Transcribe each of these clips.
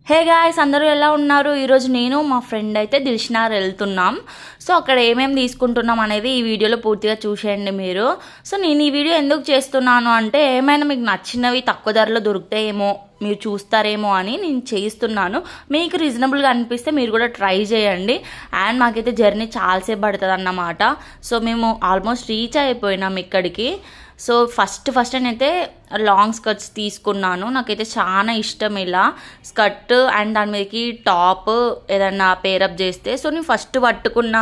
Hey guys, అందరూ ఎలా ఉన్నారు? ఈరోజు నేను మా ఫ్రెండ్ అయితే దిల్షనగర్ వెళ్తున్నాం. సో అక్కడ ఏమేమి తీసుకుంటున్నాం అనేది ఈ వీడియోలో పూర్తిగా చూసేయండి మీరు. సో నేను ఈ వీడియో ఎందుకు చేస్తున్నాను అంటే, ఏమైనా మీకు నచ్చినవి తక్కువ ధరలో దొరుకుతాయేమో, మీరు చూస్తారేమో అని నేను చేయిస్తున్నాను. మీకు రీజనబుల్గా అనిపిస్తే మీరు కూడా ట్రై చేయండి. అండ్ మాకైతే జర్నీ చాలాసేపు పడుతుంది అన్నమాట. సో మేము ఆల్మోస్ట్ రీచ్ అయిపోయినాం ఇక్కడికి. సో ఫస్ట్ నేనైతే లాంగ్ స్కర్ట్స్ తీసుకున్నాను. నాకైతే చాలా ఇష్టం ఇలా స్కర్ట్ అండ్ దాని మీదకి టాప్ ఏదన్నా పేరప్ చేస్తే. సో నేను ఫస్ట్ పట్టుకున్న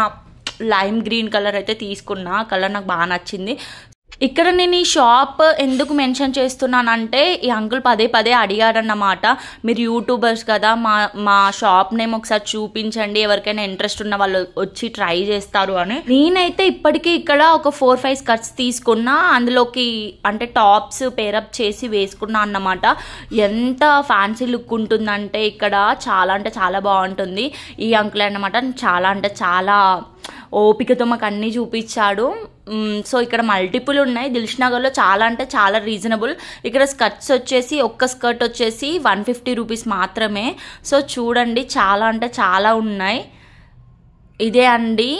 లైమ్ గ్రీన్ కలర్ అయితే తీసుకున్నా. కలర్ నాకు బాగా నచ్చింది. ఇక్కడ నేను ఈ షాప్ ఎందుకు మెన్షన్ చేస్తున్నానంటే, ఈ అంకుల్ పదే అడిగారన్నమాట, మీరు యూట్యూబర్స్ కదా, మా షాప్ నేమ్ ఒకసారి చూపించండి, ఎవరికైనా ఇంట్రెస్ట్ ఉన్న వాళ్ళు వచ్చి ట్రై చేస్తారు అని. నేనైతే ఇప్పటికీ ఇక్కడ ఒక 4-5 స్కర్ట్స్ తీసుకున్నా. అందులోకి అంటే టాప్స్ పేరప్ చేసి వేసుకున్నా అన్నమాట. ఎంత ఫ్యాన్సీ లుక్ ఉంటుందంటే ఇక్కడ చాలా అంటే చాలా బాగుంటుంది. ఈ అంకుల్ అన్నమాట చాలా అంటే చాలా ఓపికతో మాకు అన్నీ చూపించాడు. సో ఇక్కడ మల్టిపుల్ ఉన్నాయి. దిల్షనగర్లో చాలా అంటే చాలా రీజనబుల్. ఇక్కడ స్కర్ట్స్ వచ్చేసి ఒక్క స్కర్ట్ వచ్చేసి 150 రూపీస్ మాత్రమే. సో చూడండి, చాలా అంటే చాలా ఉన్నాయి. ఇదే అండి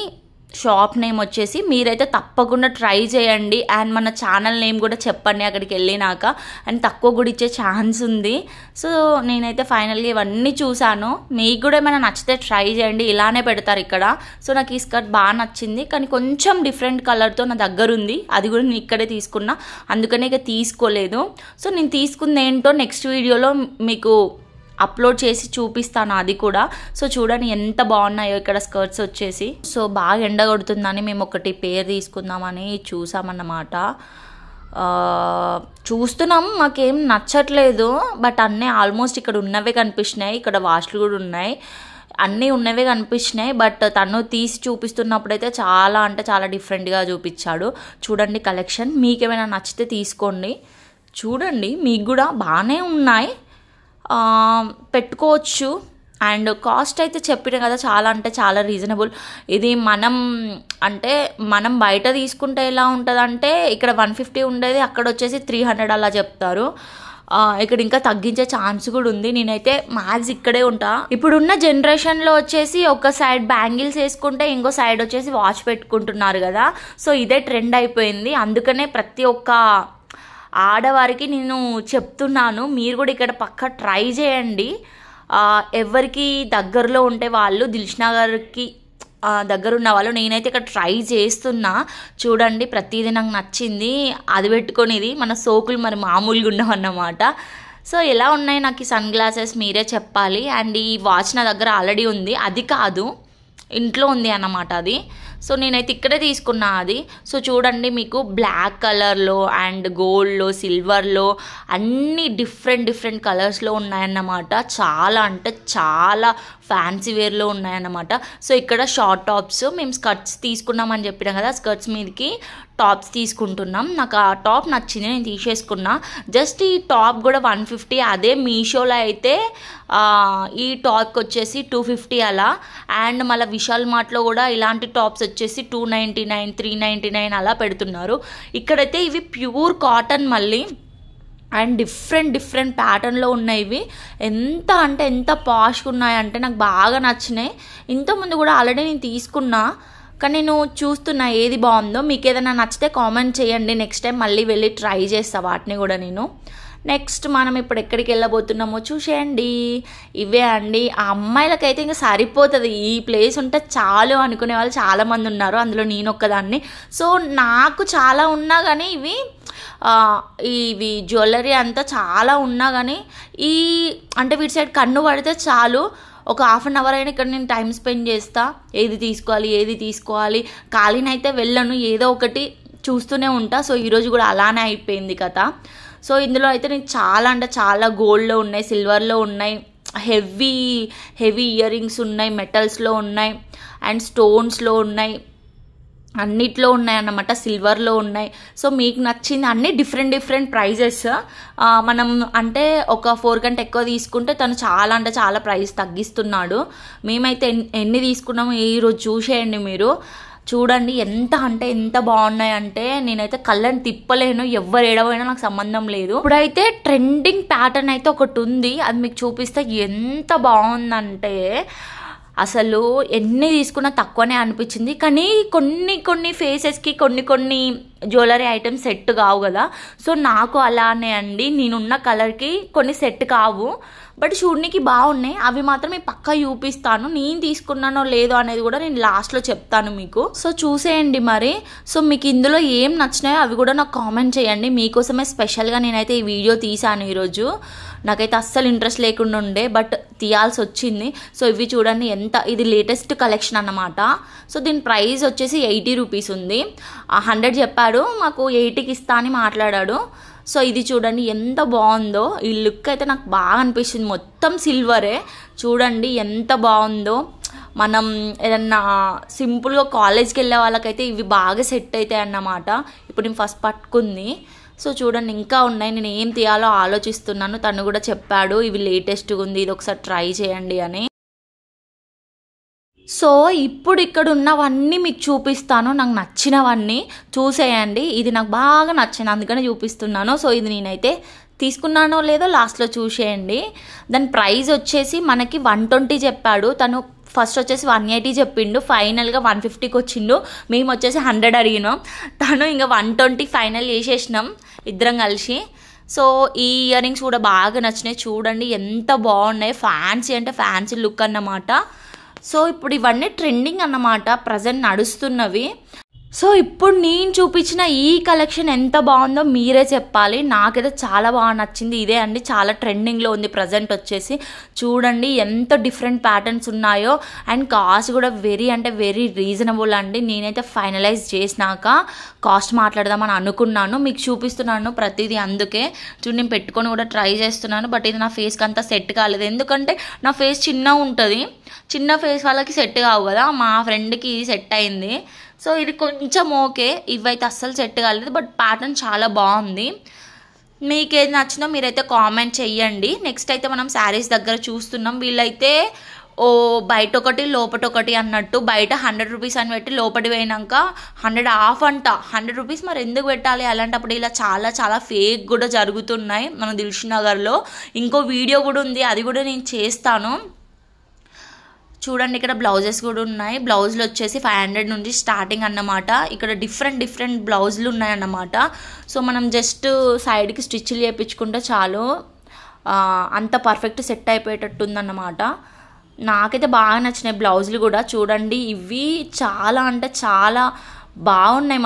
షాప్ నేమ్ వచ్చేసి. మీరైతే తప్పకుండా ట్రై చేయండి. అండ్ మన ఛానల్ నేమ్ కూడా చెప్పండి అక్కడికి వెళ్ళినాక. అండ్ తక్కువ కూడా ఇచ్చే ఛాన్స్ ఉంది. సో నేనైతే ఫైనల్గా ఇవన్నీ చూసాను. మీకు కూడా ఏమైనా నచ్చితే ట్రై చేయండి. ఇలానే పెడతారు ఇక్కడ. సో నాకు ఈ స్కర్ట్ బాగా నచ్చింది, కానీ కొంచెం డిఫరెంట్ కలర్తో నా దగ్గర ఉంది. అది కూడా నేను ఇక్కడే తీసుకున్నా, అందుకనే ఇక తీసుకోలేదు. సో నేను తీసుకుంది ఏంటో నెక్స్ట్ వీడియోలో మీకు అప్లోడ్ చేసి చూపిస్తాను అది కూడా. సో చూడండి ఎంత బాగున్నాయో ఇక్కడ స్కర్ట్స్ వచ్చేసి. సో బాగా ఎండ కొడుతుందని మేము ఒకటి పేరు తీసుకుందామని చూసామన్నమాట. చూస్తున్నాం, మాకేం నచ్చట్లేదు. బట్ అన్నీ ఆల్మోస్ట్ ఇక్కడ ఉన్నవే కనిపిస్తున్నాయి. ఇక్కడ వాష్లు కూడా ఉన్నాయి, అన్నీ ఉన్నవే కనిపించినాయి. బట్ తను తీసి చూపిస్తున్నప్పుడైతే చాలా అంటే చాలా డిఫరెంట్గా చూపించాడు. చూడండి కలెక్షన్, మీకేమైనా నచ్చితే తీసుకోండి. చూడండి, మీకు కూడా బాగానే ఉన్నాయి, పెట్టుకోవచ్చు. అండ్ కాస్ట్ అయితే చెప్పిన కదా, చాలా అంటే చాలా రీజనబుల్. ఇది మనం బయట తీసుకుంటే ఎలా ఉంటుందంటే, ఇక్కడ 150 ఉండేది అక్కడ వచ్చేసి 300 అలా చెప్తారు. ఇక్కడ ఇంకా తగ్గించే ఛాన్స్ కూడా ఉంది. నేనైతే మ్యాక్స్ ఇక్కడే ఉంటా. ఇప్పుడున్న జనరేషన్లో వచ్చేసి ఒక సైడ్ బ్యాంగిల్స్ వేసుకుంటే ఇంకో సైడ్ వచ్చేసి వాచ్ పెట్టుకుంటున్నారు కదా. సో ఇదే ట్రెండ్ అయిపోయింది. అందుకనే ప్రతి ఒక్క ఆడవారికి నేను చెప్తున్నాను, మీరు కూడా ఇక్కడ పక్కా ట్రై చేయండి. ఎవరికి దగ్గరలో ఉంటే వాళ్ళు, దిల్షనగర్కి దగ్గర ఉన్న వాళ్ళు. నేనైతే ఇక్కడ ట్రై చేస్తున్నా. చూడండి, ప్రతిదీ నాకు నచ్చింది. అది పెట్టుకునేది మన సోకులు మరి మామూలుగా ఉండవన్నమాట. సో ఎలా ఉన్నాయి నాకు ఈ సన్ గ్లాసెస్ మీరే చెప్పాలి. అండ్ ఈ వాచ్ నా దగ్గర ఆల్రెడీ ఉంది, అది కాదు ఇంట్లో ఉంది అన్నమాట అది. సో నేనైతే ఇక్కడే తీసుకున్నా అది. సో చూడండి, మీకు బ్లాక్ కలర్లో అండ్ గోల్డ్లో సిల్వర్లో అన్ని డిఫరెంట్ కలర్స్లో ఉన్నాయన్నమాట. చాలా అంటే చాలా ఫ్యాన్సీ వేర్లో ఉన్నాయన్నమాట. సో ఇక్కడ షార్ట్ టాప్స్, మేము స్కర్ట్స్ తీసుకున్నామని చెప్పినాం కదా, స్కర్ట్స్ మీదకి టాప్స్ తీసుకుంటున్నాం. నాకు ఆ టాప్ నచ్చింది, నేను తీసేసుకున్నా. జస్ట్ ఈ టాప్ కూడా 150. అదే మీషోలో అయితే ఈ టాప్కి వచ్చేసి 250 అలా. అండ్ మళ్ళీ విశాల్ మార్ట్లో కూడా ఇలాంటి టాప్స్ వచ్చేసి 299, 399 అలా పెడుతున్నారు. ఇక్కడైతే ఇవి ప్యూర్ కాటన్ మళ్ళీ, అండ్ డిఫరెంట్ ప్యాటర్న్లో ఉన్నాయి. ఇవి ఎంత అంటే ఎంత పాష్గా ఉన్నాయంటే నాకు బాగా నచ్చినాయి. ఇంతకుముందు కూడా ఆల్రెడీ నేను తీసుకున్నా, కానీ నేను చూస్తున్నా ఏది బాగుందో. మీకు ఏదైనా నచ్చితే కామెంట్ చేయండి. నెక్స్ట్ టైం మళ్ళీ వెళ్ళి ట్రై చేస్తా వాటిని కూడా నేను. నెక్స్ట్ మనం ఇప్పుడు ఎక్కడికి వెళ్ళబోతున్నామో చూసేయండి. ఇవే అండి, ఆ అమ్మాయిలకైతే ఇంకా సరిపోతుంది, ఈ ప్లేస్ ఉంటే చాలు అనుకునే వాళ్ళు చాలామంది ఉన్నారు, అందులో నేను ఒక్కదాన్ని. సో నాకు చాలా ఉన్నా కానీ ఇవి జ్యువెలరీ అంతా చాలా ఉన్నా కానీ అంటే వీటి సైడ్ కన్ను పడితే చాలు, ఒక హాఫ్ అన్ అవర్ అయినా ఇక్కడ నేను టైం స్పెండ్ చేస్తా. ఏది తీసుకోవాలి ఖాళీనైతే వెళ్ళను, ఏదో ఒకటి చూస్తూనే ఉంటా. సో ఈరోజు కూడా అలానే అయిపోయింది కదా. సో ఇందులో అయితే నేను చాలా అంటే చాలా గోల్డ్లో ఉన్నాయి, సిల్వర్లో ఉన్నాయి, హెవీ ఇయర్ రింగ్స్ ఉన్నాయి, మెటల్స్లో ఉన్నాయి, అండ్ స్టోన్స్లో ఉన్నాయి, అన్నిట్లో ఉన్నాయన్నమాట, సిల్వర్లో ఉన్నాయి. సో మీకు నచ్చింది అన్నీ డిఫరెంట్ ప్రైజెస్. మనం అంటే ఒక 4 కంటే ఎక్కువ తీసుకుంటే తను చాలా అంటే చాలా ప్రైస్ తగ్గిస్తున్నాడు. మేమైతే ఎన్ని తీసుకున్నామో ఈరోజు చూసేయండి మీరు. చూడండి ఎంత అంటే ఎంత బాగున్నాయంటే నేనైతే కళ్ళని తిప్పలేను, ఎవరు ఏడవైనా నాకు సంబంధం లేదు. ఇప్పుడైతే ట్రెండింగ్ ప్యాటర్న్ అయితే ఒకటి ఉంది, అది మీకు చూపిస్తే ఎంత బాగుందంటే అసలు ఎన్ని తీసుకున్నా తక్కువనే అనిపించింది. కానీ కొన్ని ఫేసెస్కి కొన్ని జ్యువెలరీ ఐటమ్స్ సెట్ కావు కదా, సో నాకు అలానే అండి, నేనున్న కలర్కి కొన్ని సెట్ కావు, బట్ చూడడానికి బాగున్నాయి. అవి మాత్రం పక్కా చూపిస్తాను, నేను తీసుకున్నానో లేదో అనేది కూడా నేను లాస్ట్లో చెప్తాను మీకు. సో చూసేయండి మరి. సో మీకు ఇందులో ఏం నచ్చినాయో అవి కూడా నాకు కామెంట్ చేయండి. మీకోసమే స్పెషల్గా నేనైతే ఈ వీడియో తీసాను ఈరోజు. నాకైతే అస్సలు ఇంట్రెస్ట్ లేకుండా ఉండే, బట్ తీయాల్సి వచ్చింది. సో ఇవి చూడండి ఎంత, ఇది లేటెస్ట్ కలెక్షన్ అన్నమాట. సో దీని ప్రైస్ వచ్చేసి 80 రూపీస్ ఉంది. 100 చెప్పాడు, మాకు 80కి ఇస్తా అని మాట్లాడాడు. సో ఇది చూడండి ఎంత బాగుందో, ఈ లుక్ అయితే నాకు బాగా అనిపిస్తుంది. మొత్తం సిల్వరే, చూడండి ఎంత బాగుందో. మనం ఏదన్నా సింపుల్గా కాలేజ్కి వెళ్ళే వాళ్ళకైతే ఇవి బాగా సెట్ అవుతాయి అన్నమాట. ఇప్పుడు నేను ఫస్ట్ పట్టుకుంది. సో చూడండి ఇంకా ఉన్నాయి, నేను ఏం తీయాలో ఆలోచిస్తున్నాను. తను కూడా చెప్పాడు ఇవి లేటెస్ట్గా ఉంది, ఇది ఒకసారి ట్రై చేయండి అని. సో ఇప్పుడు ఇక్కడ ఉన్నవన్నీ మీకు చూపిస్తాను, నాకు నచ్చినవన్నీ చూసేయండి. ఇది నాకు బాగా నచ్చింది అందుకనే చూపిస్తున్నాను. సో ఇది నేనైతే తీసుకున్నానో లేదో లాస్ట్లో చూసేయండి. దాని ప్రైస్ వచ్చేసి మనకి 120 చెప్పాడు, తను ఫస్ట్ వచ్చేసి 180 చెప్పిండు, ఫైనల్గా 150కి వచ్చిండు. మేము వచ్చేసి 100 అడిగినాం, తను ఇంకా 120 ఫైనల్ చేసేసినాం ఇద్దరం కలిసి. సో ఈ ఇయర్ రింగ్స్ కూడా బాగా నచ్చినాయి, చూడండి ఎంత బాగున్నాయి. ఫ్యాన్సీ అంటే ఫ్యాన్సీ లుక్ అన్నమాట. సో ఇప్పుడు ఇవన్నీ ట్రెండింగ్ అన్నమాట, ప్రజెంట్ నడుస్తున్నవి. సో ఇప్పుడు నేను చూపించిన ఈ కలెక్షన్ ఎంత బాగుందో మీరే చెప్పాలి. నాకైతే చాలా బాగా నచ్చింది. ఇదే అండి, చాలా ట్రెండింగ్లో ఉంది ప్రజెంట్ వచ్చేసి. చూడండి ఎంత డిఫరెంట్ ప్యాటర్న్స్ ఉన్నాయో, అండ్ కాస్ట్ కూడా వెరీ రీజనబుల్ అండి. నేనైతే ఫైనలైజ్ చేసినాక కాస్ట్ మాట్లాడదామని అనుకున్నాను, మీకు చూపిస్తున్నాను ప్రతిదీ. అందుకే చూడండి నేను పెట్టుకొని కూడా ట్రై చేస్తున్నాను, బట్ ఇది నా ఫేస్కి అంతా సెట్ కాలేదు. ఎందుకంటే నా ఫేస్ చిన్నగా ఉంటుంది, చిన్న ఫేస్ వాళ్ళకి సెట్ కావు కదా. మా ఫ్రెండ్కి సెట్ అయింది, సో ఇది కొంచెం ఓకే. ఇవైతే అస్సలు సెట్ కాలేదు, బట్ ప్యాటర్న్ చాలా బాగుంది. మీకు ఏది నచ్చినా మీరైతే కామెంట్ చెయ్యండి. నెక్స్ట్ అయితే మనం శారీస్ దగ్గర చూస్తున్నాం. వీళ్ళైతే బయట ఒకటి లోపట ఒకటి అన్నట్టు, బయట 100 రూపీస్ అని పెట్టి లోపటి పోయినాక 100 ఆఫ్ అంట. 100 రూపీస్ మరి ఎందుకు పెట్టాలి? అలాంటప్పుడు ఇలా చాలా ఫేక్ కూడా జరుగుతున్నాయి మన దిల్షుఖ్నగర్లో. ఇంకో వీడియో కూడా ఉంది, అది కూడా నేను చేస్తాను. చూడండి ఇక్కడ బ్లౌజెస్ కూడా ఉన్నాయి. బ్లౌజులు వచ్చేసి 500 నుంచి స్టార్టింగ్ అన్నమాట. ఇక్కడ డిఫరెంట్ బ్లౌజులు ఉన్నాయన్నమాట. సో మనం జస్ట్ సైడ్కి స్టిచ్లు చేయించుకుంటే చాలు, అంత పర్ఫెక్ట్ సెట్ అయిపోయేటట్టు ఉందన్నమాట. నాకైతే బాగా నచ్చినాయి బ్లౌజులు కూడా. చూడండి ఇవి చాలా అంటే చాలా బాగున్నాయి,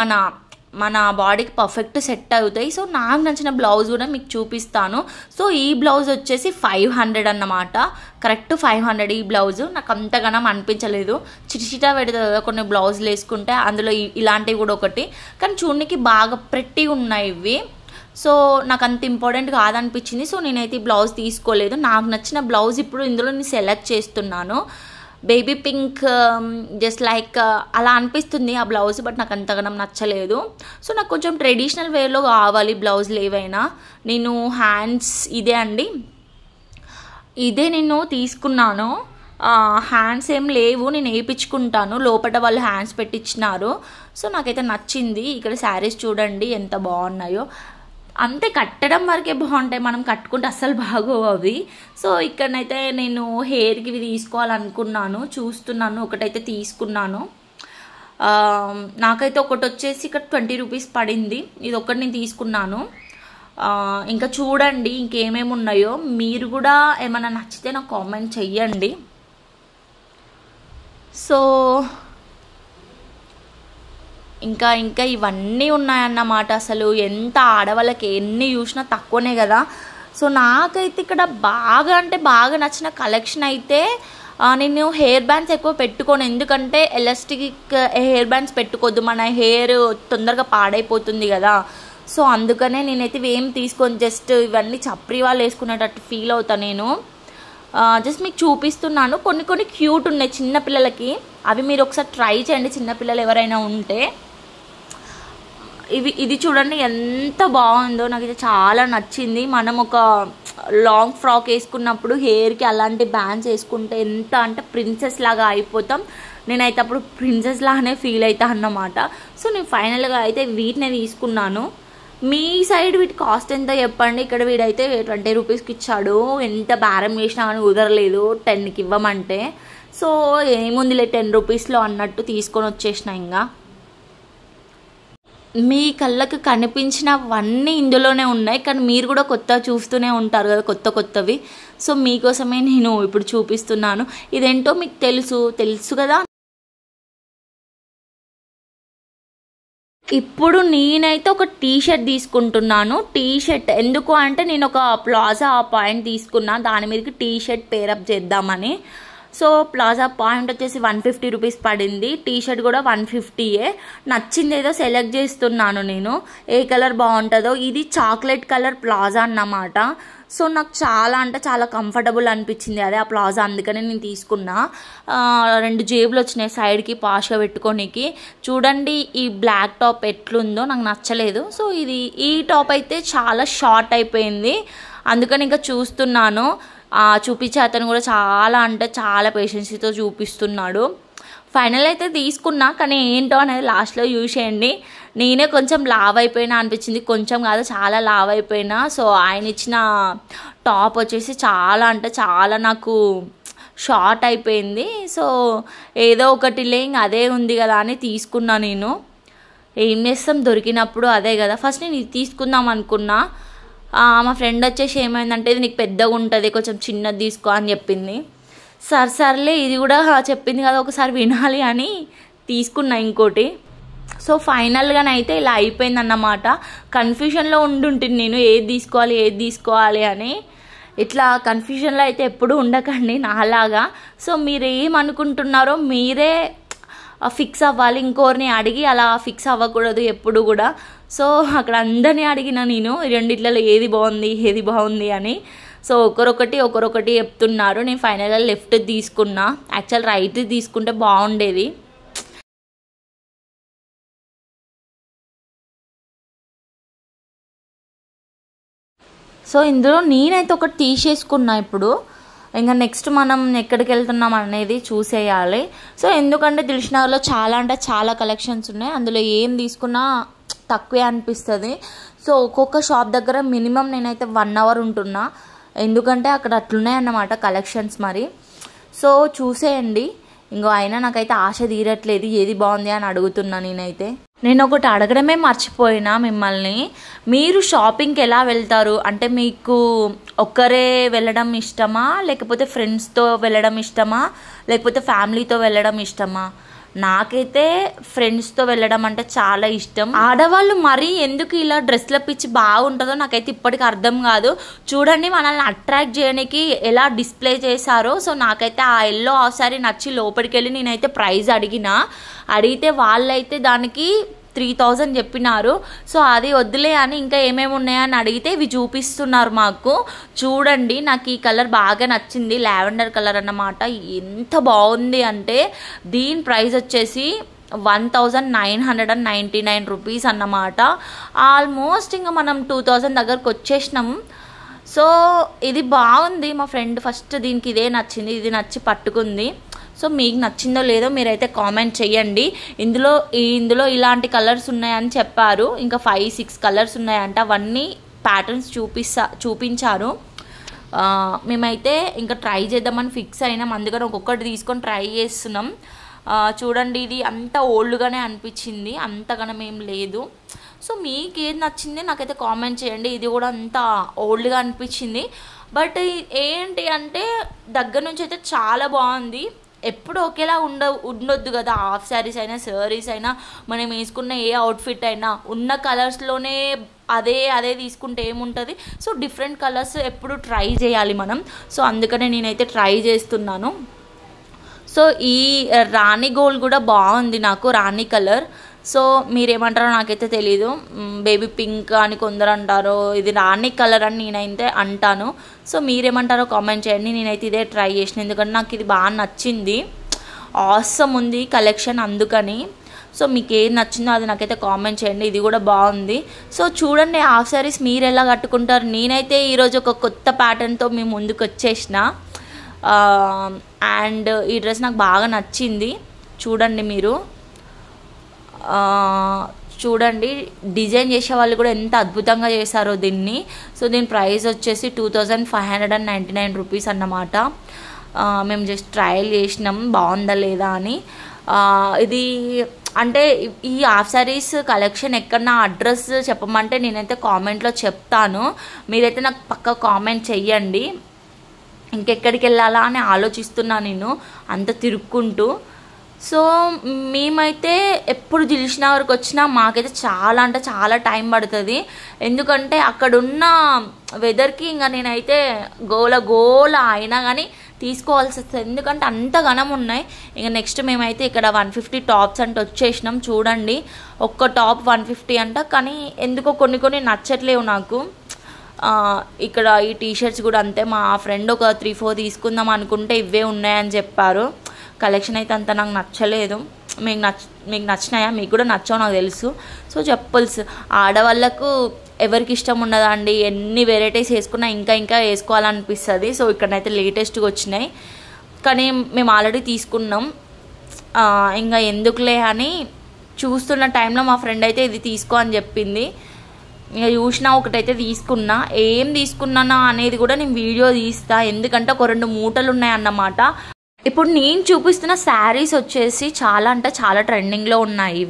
మన బాడీకి పర్ఫెక్ట్ సెట్ అవుతాయి. సో నాకు నచ్చిన బ్లౌజ్ కూడా మీకు చూపిస్తాను. సో ఈ బ్లౌజ్ వచ్చేసి 500 అన్నమాట, కరెక్ట్ 500 ఈ బ్లౌజు. నాకు అంతగానం అనిపించలేదు, చిటిచిటా పెడుతుంది కదా కొన్ని బ్లౌజులు వేసుకుంటే, అందులో ఇలాంటివి కూడా ఒకటి. కానీ చూడడానికి బాగా ప్రెట్టి ఉన్నాయి ఇవి. సో నాకు అంత ఇంపార్టెంట్ కాదనిపించింది, సో నేనైతే ఈ బ్లౌజ్ తీసుకోలేదు. నాకు నచ్చిన బ్లౌజ్ ఇప్పుడు ఇందులో నేను సెలెక్ట్ చేస్తున్నాను. బేబీ పింక్ జస్ట్ లైక్ అలా అనిపిస్తుంది ఆ బ్లౌజ్, బట్ నాకు అంతగానం నచ్చలేదు. సో నాకు కొంచెం ట్రెడిషనల్ వేలో కావాలి బ్లౌజులు ఏవైనా. నేను హ్యాండ్స్ ఇదే అండి, ఇదే నేను తీసుకున్నాను. హ్యాండ్స్ ఏం లేవు, నేను వేయించుకుంటాను. లోపల వాళ్ళు హ్యాండ్స్ పెట్టించినారు. సో నాకైతే నచ్చింది. ఇక్కడ శారీస్ చూడండి ఎంత బాగున్నాయో. అంతే, కట్టడం వరకే బాగుంటాయి, మనం కట్టుకుంటే అస్సలు బాగోవు అవి. సో ఇక్కడనైతే నేను హెయిర్కి ఇవి తీసుకోవాలనుకున్నాను, చూస్తున్నాను. ఒకటైతే తీసుకున్నాను. నాకైతే ఒకటి వచ్చేసి ఇక్కడ 20 రూపీస్ పడింది. ఇది ఒకటి నేను తీసుకున్నాను. ఇంకా చూడండి ఇంకేమేమి ఉన్నాయో. మీరు కూడా ఏమైనా నచ్చితే నాకు కామెంట్ చెయ్యండి. సో ఇంకా ఇవన్నీ ఉన్నాయన్నమాట. అసలు ఎంత ఆడవాళ్ళకి ఎన్ని చూసినా తక్కువనే కదా. సో నాకైతే ఇక్కడ బాగా అంటే బాగా నచ్చిన కలెక్షన్ అయితే, నేను హెయిర్ బ్యాండ్స్ ఎక్కువ పెట్టుకోను, ఎందుకంటే ఎలాస్టిక్ హెయిర్ బ్యాండ్స్ పెట్టుకోవద్దు, మన హెయిర్ తొందరగా పాడైపోతుంది కదా. సో అందుకనే నేనైతే ఇవేం తీసుకొని జస్ట్ ఇవన్నీ చప్రీ వాళ్ళు వేసుకునేటట్టు ఫీల్ అవుతాను నేను. జస్ట్ మీకు చూపిస్తున్నాను. కొన్ని క్యూట్ ఉన్నాయి చిన్నపిల్లలకి, అవి మీరు ఒకసారి ట్రై చేయండి చిన్నపిల్లలు ఎవరైనా ఉంటే. ఇది చూడండి ఎంత బాగుందో, నాకు ఇది చాలా నచ్చింది. మనం ఒక లాంగ్ ఫ్రాక్ వేసుకున్నప్పుడు హెయిర్కి అలాంటి బ్యాండ్స్ వేసుకుంటే ఎంత అంటే ప్రిన్సెస్ లాగా అయిపోతాం. నేనైతే అప్పుడు ప్రిన్సెస్ లానే ఫీల్ అవుతా అన్నమాట. సో నేను ఫైనల్గా అయితే వీటినే తీసుకున్నాను. మీ సైడ్ వీటి కాస్ట్ ఎంత చెప్పండి. ఇక్కడ వీడైతే 20 రూపీస్కి ఇచ్చాడు. ఎంత బేరం చేసినా కానీ కుదరలేదు 10కి ఇవ్వమంటే. సో ఏముందిలే 10 రూపీస్లో అన్నట్టు తీసుకొని వచ్చేసిన. ఇంకా మీ కళ్ళకు కనిపించినవన్నీ ఇందులోనే ఉన్నాయి, కానీ మీరు కూడా కొత్త చూస్తూనే ఉంటారు కదా, కొత్త కొత్తవి. సో మీకోసమే నేను ఇప్పుడు చూపిస్తున్నాను. ఇదేంటో మీకు తెలుసు కదా. ఇప్పుడు నేనైతే ఒక టీషర్ట్ తీసుకుంటున్నాను. టీషర్ట్ ఎందుకు అంటే నేను ఒక ప్లాజా పాయింట్ తీసుకున్నా, దాని మీదకి టీషర్ట్ పేరప్ చేద్దామని. సో ప్లాజా పాయింట్ వచ్చేసి 150 రూపీస్ పడింది. టీషర్ట్ కూడా 150. నచ్చింది ఏదో సెలెక్ట్ చేస్తున్నాను నేను, ఏ కలర్ బాగుంటుందో. ఇది చాక్లెట్ కలర్ ప్లాజా అన్నమాట. సో నాకు చాలా అంటే చాలా కంఫర్టబుల్ అనిపించింది అదే ఆ ప్లాజా, అందుకనే నేను తీసుకున్నా. 2 జేబులు వచ్చినాయి సైడ్కి పాష్గా పెట్టుకోనికి. చూడండి ఈ బ్లాక్ టాప్ ఎట్లుందో, నాకు నచ్చలేదు. సో ఈ టాప్ అయితే చాలా షార్ట్ అయిపోయింది, అందుకని ఇంకా చూస్తున్నాను. చూపించే అతను కూడా చాలా అంటే చాలా పేషెన్సీతో చూపిస్తున్నాడు. ఫైనల్ అయితే తీసుకున్నా, కానీ ఏంటో అనేది లాస్ట్లో చూసేయండి. నేనే కొంచెం లావ్ అయిపోయినా అనిపించింది, కొంచెం కాదు చాలా లావ్ అయిపోయినా. సో ఆయన ఇచ్చిన టాప్ వచ్చేసి చాలా అంటే చాలా నాకు షార్ట్ అయిపోయింది. సో ఏదో ఒకటిలే ఇంక అదే ఉంది కదా అని తీసుకున్నా. నేను ఏం చేస్తాం, దొరికినప్పుడు అదే కదా. ఫస్ట్ నేను ఇది తీసుకుందాం అనుకున్నా. మా ఫ్రెండ్ వచ్చేసి ఏమైందంటే ఇది నీకు పెద్దగా ఉంటుంది, కొంచెం చిన్నది తీసుకో అని చెప్పింది. సర్లే ఇది కూడా చెప్పింది కదా ఒకసారి వినాలి అని తీసుకున్నా ఇంకోటి. సో ఫైనల్గానైతే ఇలా అయిపోయింది అన్నమాట. కన్ఫ్యూషన్లో ఉండుంటుంది నేను ఏది తీసుకోవాలి అని. ఇట్లా కన్ఫ్యూజన్లో అయితే ఎప్పుడు ఉండకండి నాలాగా. సో మీరు ఏమనుకుంటున్నారో మీరే ఫిక్స్ అవ్వాలి, ఇంకోరిని అడిగి అలా ఫిక్స్ అవ్వకూడదు ఎప్పుడు కూడా. సో అక్కడ అందరినీ అడిగిన నేను రెండిట్లలో ఏది బాగుంది అని. సో ఒకరొకటి చెప్తున్నారు. నేను ఫైనల్గా లెఫ్ట్ తీసుకున్నా, యాక్చువల్ రైట్ తీసుకుంటే బాగుండేది. సో ఇందులో నేనైతే ఒకటి తీసేసుకున్నా. ఇప్పుడు ఇంకా నెక్స్ట్ మనం ఎక్కడికి వెళ్తున్నాం అనేది చూసేయాలి. సో ఎందుకంటే దిల్షుఖ్నగర్లో చాలా అంటే చాలా కలెక్షన్స్ ఉన్నాయి, అందులో ఏం తీసుకున్నా తక్కువే అనిపిస్తుంది. సో ఒక్కొక్క షాప్ దగ్గర మినిమం నేనైతే 1 అవర్ ఉంటున్నా, ఎందుకంటే అక్కడ అట్లున్నాయి అన్నమాట కలెక్షన్స్ మరి. సో చూసేయండి. ఇంకో అయినా నాకైతే ఆశ తీరట్లేదు ఏది బాగుంది అని అడుగుతున్నా. నేను ఒకటి అడగడమే మర్చిపోయినా మిమ్మల్ని, మీరు షాపింగ్కి ఎలా వెళ్తారు అంటే మీకు ఒక్కరే వెళ్ళడం ఇష్టమా, లేకపోతే ఫ్రెండ్స్తో వెళ్ళడం ఇష్టమా, లేకపోతే ఫ్యామిలీతో వెళ్ళడం ఇష్టమా? నాకైతే ఫ్రెండ్స్తో వెళ్ళడం అంటే చాలా ఇష్టం. ఆడవాళ్ళు మరీ ఎందుకు ఇలా డ్రెస్ల పిచ్చి బాగుంటుందో నాకైతే ఇప్పటికీ అర్థం కాదు. చూడండి మనల్ని అట్రాక్ట్ చేయడానికి ఎలా డిస్ప్లే చేశారో. సో నాకైతే ఆ ఎల్లో సారీ నచ్చి లోపలికి వెళ్ళి నేనైతే ప్రైస్ అడిగితే వాళ్ళైతే దానికి 3000 చెప్పినారు. సో అది వద్దులే అని ఇంకా ఏమేమి ఉన్నాయని అడిగితే ఇవి చూపిస్తున్నారు మాకు. చూడండి నాకు ఈ కలర్ బాగా నచ్చింది, లావెండర్ కలర్ అన్నమాట. ఎంత బాగుంది అంటే దీని ప్రైస్ వచ్చేసి 1999 రూపీస్ అన్నమాట. ఆల్మోస్ట్ ఇంకా మనం 2000 దగ్గరకు వచ్చేసినాం. సో ఇది బాగుంది. మా ఫ్రెండ్ ఫస్ట్ దీనికి ఇదే నచ్చింది, ఇది నచ్చి పట్టుకుంది. సో మీకు నచ్చిందో లేదో మీరైతే కామెంట్ చేయండి. ఇందులో ఇలాంటి కలర్స్ ఉన్నాయని చెప్పారు, ఇంకా 5-6 కలర్స్ ఉన్నాయంట. అవన్నీ ప్యాటర్న్స్ చూపించారు. మేమైతే ఇంకా ట్రై చేద్దామని ఫిక్స్ అయినాం, అందుకని ఒక్కొక్కటి తీసుకొని ట్రై చేస్తున్నాం. చూడండి ఇది అంత ఓల్డ్గానే అనిపించింది, అంతగానం ఏం లేదు. సో మీకు ఏది నచ్చింది నాకైతే కామెంట్ చేయండి. ఇది కూడా అంత ఓల్డ్గా అనిపించింది, బట్ ఏంటి అంటే దగ్గర నుంచి అయితే చాలా బాగుంది. ఎప్పుడు ఒకేలా ఉండొద్దు కదా, హాఫ్ శారీస్ అయినా శారీస్ అయినా మనం వేసుకున్న ఏ అవుట్ఫిట్ అయినా ఉన్న కలర్స్లోనే అదే తీసుకుంటే ఏముంటుంది. సో డిఫరెంట్ కలర్స్ ఎప్పుడు ట్రై చేయాలి మనం. సో అందుకనే నేనైతే ట్రై చేస్తున్నాను. సో ఈ రాణి గోల్డ్ కూడా బాగుంది నాకు, రాణి కలర్. సో మీరేమంటారో నాకైతే తెలీదు, బేబీ పింక్ అని కొందరు అంటారు, ఇది రాణి కలర్ అని నేనైతే అంటాను. సో మీరేమంటారో కామెంట్ చేయండి. నేనైతే ఇదే ట్రై చేసిన, ఎందుకంటే నాకు ఇది బాగా నచ్చింది, ఆసమ్ ఉంది కలెక్షన్ అందుకని. సో మీకు ఏది నచ్చిందో అది నాకైతే కామెంట్ చేయండి. ఇది కూడా బాగుంది. సో చూడండి హాఫ్ శారీస్ మీరు ఎలా కట్టుకుంటారు. నేనైతే ఈరోజు ఒక కొత్త ప్యాటర్న్తో మీ ముందుకు వచ్చేసిన, అండ్ ఈ డ్రెస్ నాకు బాగా నచ్చింది. చూడండి మీరు, చూడండి డిజైన్ చేసే వాళ్ళు కూడా ఎంత అద్భుతంగా చేశారో దీన్ని. సో దీని ప్రైస్ వచ్చేసి 2599 రూపీస్ అన్నమాట. మేము జస్ట్ ట్రయల్ చేసినాం బాగుందా లేదా అని. ఇది అంటే ఈ హాఫ్ సారీస్ కలెక్షన్ ఎక్కడ నా అడ్రస్ చెప్పమంటే నేనైతే కామెంట్లో చెప్తాను, మీరైతే నాకు పక్కా కామెంట్ చెయ్యండి. ఇంకెక్కడికి వెళ్ళాలా అని ఆలోచిస్తున్నా నేను అంత తిరుక్కుంటూ. సో మేమైతే ఎప్పుడు దిల్షుఖ్నగర్కి వచ్చినా మాకైతే చాలా అంటే చాలా టైం పడుతుంది, ఎందుకంటే అక్కడున్న వెదర్కి ఇంకా నేనైతే గోల అయినా కానీ తీసుకోవాల్సి వస్తుంది, ఎందుకంటే అంత ఘనం ఉన్నాయి. ఇంకా నెక్స్ట్ మేమైతే ఇక్కడ 150 టాప్స్ అంటే వచ్చేసినాం. చూడండి ఒక్క టాప్ 150 అంట, కానీ ఎందుకో కొన్ని నచ్చట్లేవు నాకు. ఇక్కడ ఈ టీషర్ట్స్ కూడా అంతే, మా ఫ్రెండ్ ఒక 3-4 తీసుకుందాం అనుకుంటే ఇవే ఉన్నాయని చెప్పారు. కలెక్షన్ అయితే అంత నాకు నచ్చలేదు. మీకు నచ్చినాయా? మీకు కూడా నచ్చవు నాకు తెలుసు. సో చెప్పల్స్ ఆడవాళ్ళకు ఎవరికి ఇష్టం ఉండదా అండి, ఎన్ని వెరైటీస్ వేసుకున్నా ఇంకా వేసుకోవాలనిపిస్తుంది. సో ఇక్కడనైతే లేటెస్ట్గా వచ్చినాయి, కానీ మేము ఆల్రెడీ తీసుకున్నాం. ఇంకా ఎందుకులే అని చూస్తున్న టైంలో మా ఫ్రెండ్ అయితే ఇది తీసుకో అని చెప్పింది. ఇంకా చూసినా ఒకటైతే తీసుకున్నా. ఏం తీసుకున్నానా అనేది కూడా నేను వీడియో తీస్తా, ఎందుకంటే ఒక 2 మూటలు ఉన్నాయన్నమాట. ఇప్పుడు నేను చూపిస్తున్న శారీస్ వచ్చేసి చాలా అంటే చాలా ట్రెండింగ్లో ఉన్నాయి.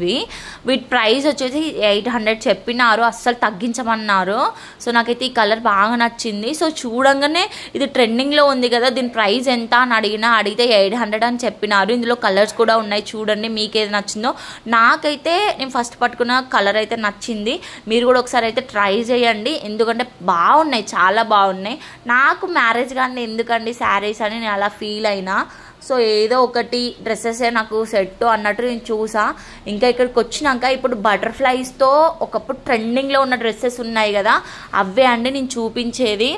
వీటి ప్రైస్ వచ్చేసి 800 చెప్పినారు, అస్సలు తగ్గించమన్నారు. సో నాకైతే ఈ కలర్ బాగా నచ్చింది. సో చూడంగానే ఇది ట్రెండింగ్లో ఉంది కదా, దీని ప్రైస్ ఎంత అని అడిగితే 800 అని చెప్పినారు. ఇందులో కలర్స్ కూడా ఉన్నాయి, చూడండి మీకు ఏది నచ్చిందో. నాకైతే నేను ఫస్ట్ పట్టుకున్న కలర్ అయితే నచ్చింది. మీరు కూడా ఒకసారి అయితే ట్రై చేయండి, ఎందుకంటే బాగున్నాయి, చాలా బాగున్నాయి. నాకు మ్యారేజ్ కానీ ఎందుకండి శారీస్ అని నేను అలా ఫీల్ అయినా. సో ఏదో ఒకటి డ్రెస్సెసే నాకు సెట్ అన్నట్టు నేను చూసా. ఇంకా ఇక్కడికి వచ్చినాక ఇప్పుడు బటర్ఫ్లైస్తో ఒకప్పుడు ట్రెండింగ్లో ఉన్న డ్రెస్సెస్ ఉన్నాయి కదా, అవే అండి నేను చూపించేది.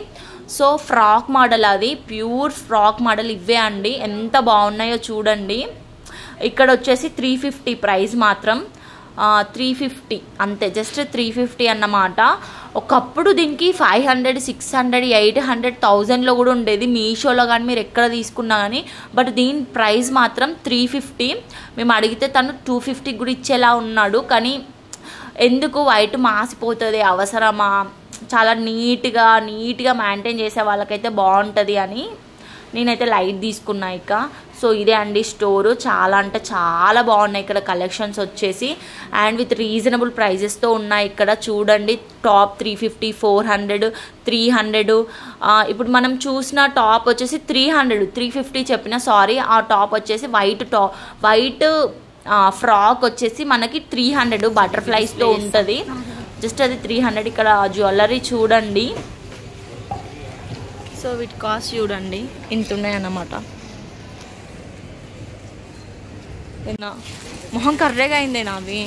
సో ఫ్రాక్ మోడల్, అది ప్యూర్ ఫ్రాక్ మోడల్ ఇవే అండి, ఎంత బాగున్నాయో చూడండి. ఇక్కడ వచ్చేసి 350 ప్రైస్ మాత్రం, 350 అంతే, జస్ట్ 350 అన్నమాట. ఒకప్పుడు దీనికి 500, 600, 800, 1000లో కూడా ఉండేది మీషోలో కానీ మీరు ఎక్కడ తీసుకున్నా కానీ. బట్ దీని ప్రైస్ మాత్రం 350. మేము అడిగితే తను 250 కూడా ఇచ్చేలా ఉన్నాడు, కానీ ఎందుకు వైట్ మాసిపోతుంది, అవసరమా? చాలా నీట్గా మెయింటైన్ చేసే వాళ్ళకైతే బాగుంటుంది అని నేనైతే లైట్ తీసుకున్నా ఇక. సో ఇదే అండి స్టోరు, చాలా అంటే చాలా బాగున్నాయి ఇక్కడ కలెక్షన్స్ వచ్చేసి, అండ్ విత్ రీజనబుల్ ప్రైజెస్తో ఉన్నాయి. ఇక్కడ చూడండి టాప్ 350, 400, 300. ఇప్పుడు మనం చూసిన టాప్ వచ్చేసి 300, 350 చెప్పిన సారీ. ఆ టాప్ వచ్చేసి వైట్ ఫ్రాక్ వచ్చేసి మనకి 300 బటర్ఫ్లైస్తో ఉంటుంది, జస్ట్ అది 300. ఇక్కడ జ్యువెలరీ చూడండి, సో వీటి కాస్ట్ చూడండి ఇంత ఉన్నాయన్నమాట. మొహం కర్రగా అయిందేనా, అవి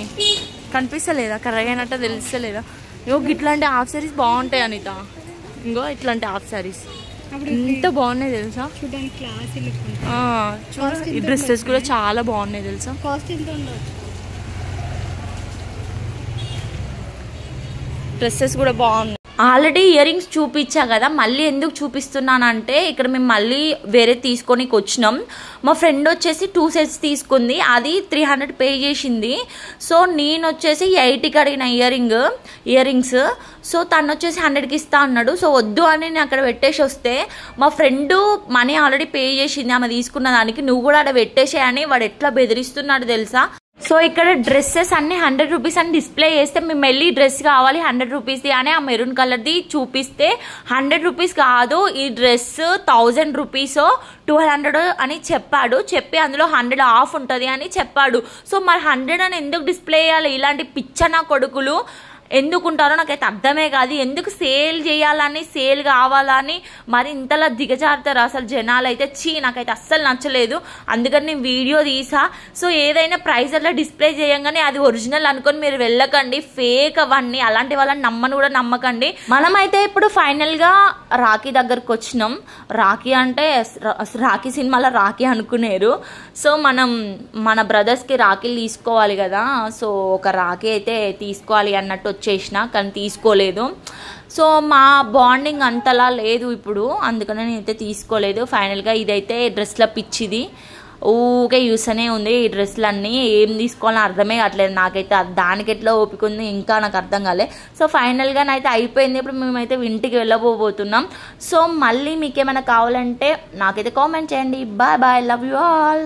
కనిపిస్తలేదా? కర్రగా అయినట్టు తెలుస్తలేదా? ఇగో ఇట్లాంటి హాఫ్ సారీస్ బాగుంటాయి అనిత, ఇంకో ఇట్లాంటి హాఫ్ సారీస్ ఎంత బాగున్నాయి తెలుసా? ఈ డ్రెస్సెస్ కూడా చాలా బాగున్నాయి తెలుసా? డ్రెస్సెస్ కూడా బాగున్నాయి. ఆల్రెడీ ఇయర్ రింగ్స్ చూపించా కదా, మళ్ళీ ఎందుకు చూపిస్తున్నానంటే ఇక్కడ మేము మళ్ళీ వేరే తీసుకొని వచ్చినాం. మా ఫ్రెండ్ వచ్చేసి 2 సెట్స్ తీసుకుంది, అది 300 పే చేసింది. సో నేను వచ్చేసి 80కి అడిగిన ఇయర్ రింగ్స్. సో తను వచ్చేసి 100కి ఇస్తా అన్నాడు. సో వద్దు అని నేను అక్కడ పెట్టేసి వస్తే మా ఫ్రెండ్ మనీ ఆల్రెడీ పే చేసింది ఆమె తీసుకున్న దానికి, నువ్వు కూడా అక్కడ పెట్టేసేయని వాడు ఎట్లా బెదిరిస్తున్నాడు తెలుసా? సో ఇక్కడ డ్రెస్సెస్ అన్ని 100 రూపీస్ అని డిస్ప్లే చేస్తే మేము వెళ్ళి డ్రెస్ కావాలి 100 రూపీస్ది అని ఆ మెరూన్ కలర్ది చూపిస్తే 100 రూపీస్ కాదు, ఈ డ్రెస్ 1000 రూపీసో 1200 అని చెప్పి అందులో 100 ఆఫ్ ఉంటుంది అని చెప్పాడు. సో మరి 100 అని ఎందుకు డిస్ప్లే చేయాలి? ఇలాంటి పిచ్చనా కొడుకులు ఎందుకుంటారో నాకైతే అర్థమే కాదు. ఎందుకు సేల్ చేయాలని, సేల్ కావాలని మరి ఇంతలా దిగజారుతారు అసలు జనాలు అయితే. నాకైతే అస్సలు నచ్చలేదు, అందుకని నేను వీడియో తీసా. సో ఏదైనా ప్రైస్ అట్లా డిస్ప్లే చేయంగానే అది ఒరిజినల్ అనుకొని మీరు వెళ్ళకండి, ఫేక్ అవన్నీ, అలాంటి వాళ్ళని కూడా నమ్మకండి. మనమైతే ఇప్పుడు ఫైనల్గా రాఖీ దగ్గరకు వచ్చినాం. రాఖీ అంటే రాఖీ సినిమాలో రాఖీ అనుకునేరు. సో మనం మన బ్రదర్స్కి రాఖీలు తీసుకోవాలి కదా, సో ఒక రాఖీ అయితే తీసుకోవాలి అన్నట్టు వచ్చేసిన, కానీ తీసుకోలేదు. సో మా బాండింగ్ అంతలా లేదు ఇప్పుడు, అందుకని నేనైతే తీసుకోలేదు. ఫైనల్గా ఇదైతే డ్రెస్ల పిచ్చిది, ఊకే చూస్తూనే ఉంది ఈ డ్రెస్సులన్నీ. ఏం తీసుకోవాలని అర్థమే కావట్లేదు నాకైతే. దానికి ఎట్లా ఓపిక ఉంది ఇంకా నాకు అర్థం కాలే. సో ఫైనల్గా అయితే అయిపోయింది. ఇప్పుడు మేమైతే ఇంటికి వెళ్ళబోతున్నాం. సో మళ్ళీ మీకు ఏమైనా కావాలంటే నాకైతే కామెంట్ చేయండి. Bye bye, love you all.